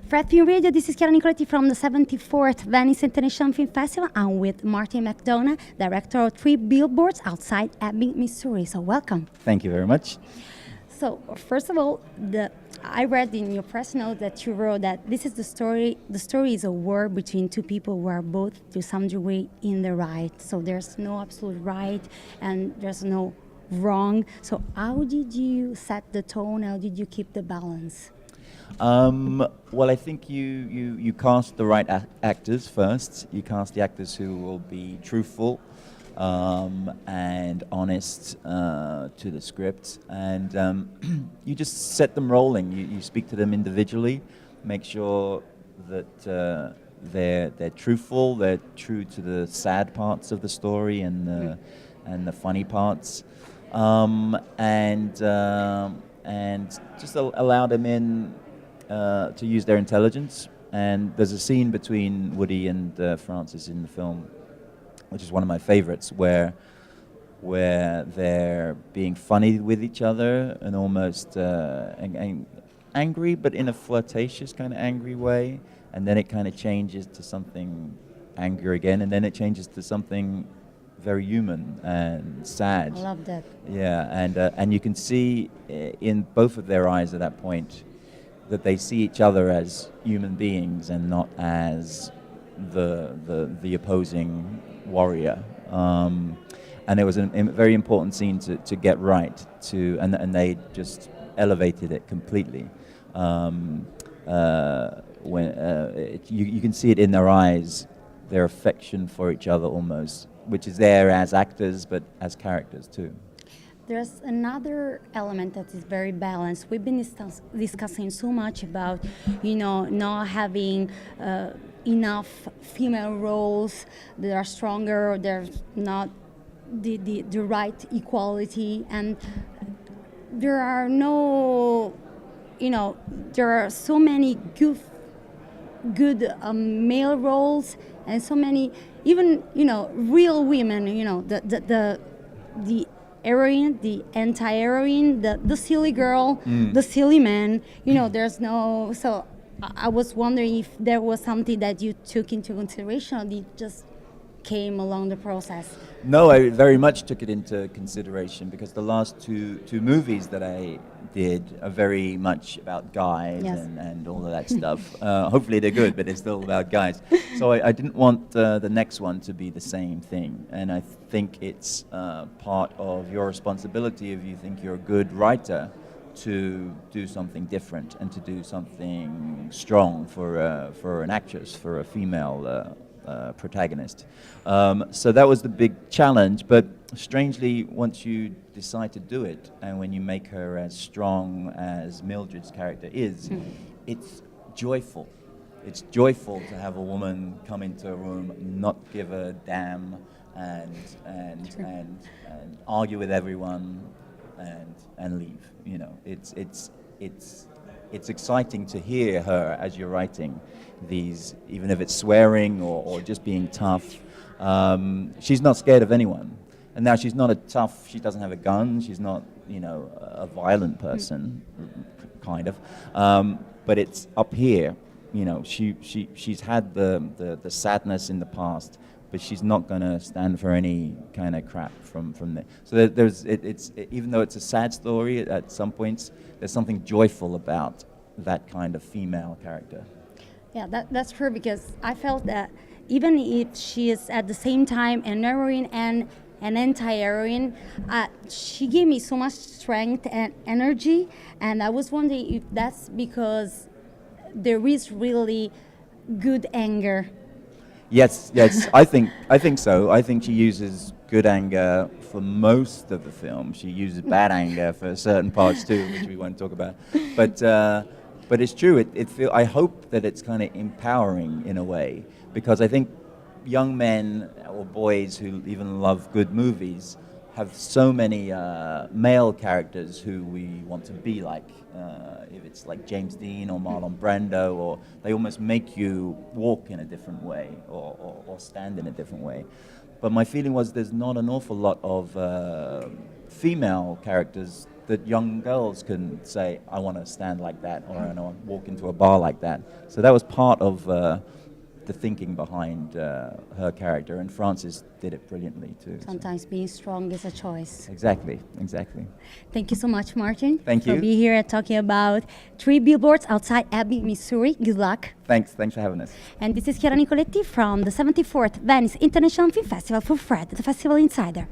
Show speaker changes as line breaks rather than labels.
Fred Film Radio, this is Chiara Nicoletti from the 74th Venice International Film Festival. I'm with Martin McDonagh, director of 3 Billboards Outside Ebbing, Missouri. So welcome.
Thank you very much.
So first of all, I read in your press note that you wrote that this is the story. The story is a war between two people who are both, to some degree, in the right. So there's no absolute right and there's no wrong. So how did you set the tone? How did you keep the balance?
Well, I think you cast the right actors first. You cast the actors who will be truthful and honest to the script, and you just set them rolling. You speak to them individually, make sure that they're truthful, they're true to the sad parts of the story and the funny parts, and just allow them in. To use their intelligence, and there's a scene between Woody and Francis in the film, which is one of my favorites, where they're being funny with each other and almost angry, but in a flirtatious kind of angry way, and then it kind of changes to something angry again, and then it changes to something very human and sad.
I love that.
Yeah, and you can see in both of their eyes at that point that they see each other as human beings and not as the opposing warrior. And it was a very important scene to get right, and they just elevated it completely. You can see it in their eyes, their affection for each other almost, which is there as actors but as characters too.
There's another element that is very balanced. We've been discussing so much about, not having enough female roles that are stronger. There's not the right equality, and there are no, there are so many good male roles and so many even real women. The heroine, the anti-heroine, the silly girl, the silly man. There's no. So I was wondering if there was something that you took into consideration, or it just came along the process.
No, I very much took it into consideration because the last two movies that I did are very much about guys.
Yes.
and all of that stuff. Hopefully they're good, but it's still about guys. So I didn't want the next one to be the same thing. And I think it's part of your responsibility if you think you're a good writer to do something different and to do something strong for an actress, for a female protagonist. So that was the big challenge, but strangely, once you decide to do it, and when you make her as strong as Mildred's character is, it's joyful. It's joyful to have a woman come into a room, not give a damn, and argue with everyone, and leave. It's exciting to hear her as you're writing these, even if it's swearing or just being tough. She's not scared of anyone. And now she's not she doesn't have a gun, she's not, a violent person, kind of. But it's up here, she's had the sadness in the past, but she's not going to stand for any kind of crap from there. So even though it's a sad story at some points, there's something joyful about that kind of female character.
Yeah, that's true, because I felt that even if she is at the same time an heroine and an anti-heroine, she gave me so much strength and energy, and I was wondering if that's because there is really good anger.
Yes, I think so. I think she uses good anger for most of the film. She uses bad anger for certain parts too, which we won't talk about. But it's true. I hope that it's kind of empowering in a way, because I think young men or boys who even love good movies have so many male characters who we want to be like. If it's like James Dean or Marlon Brando, or they almost make you walk in a different way or stand in a different way. But my feeling was there's not an awful lot of female characters that young girls can say, I want to stand like that, or I want to walk into a bar like that. So that was part of the thinking behind her character, and Frances did it brilliantly too.
Sometimes being strong is a choice.
Exactly, exactly.
Thank you so much, Martin.
Thank you.
For being here and talking about 3 billboards outside Ebbing, Missouri. Good luck.
Thanks for having us.
And this is Chiara Nicoletti from the 74th Venice International Film Festival for Fred, the Festival Insider.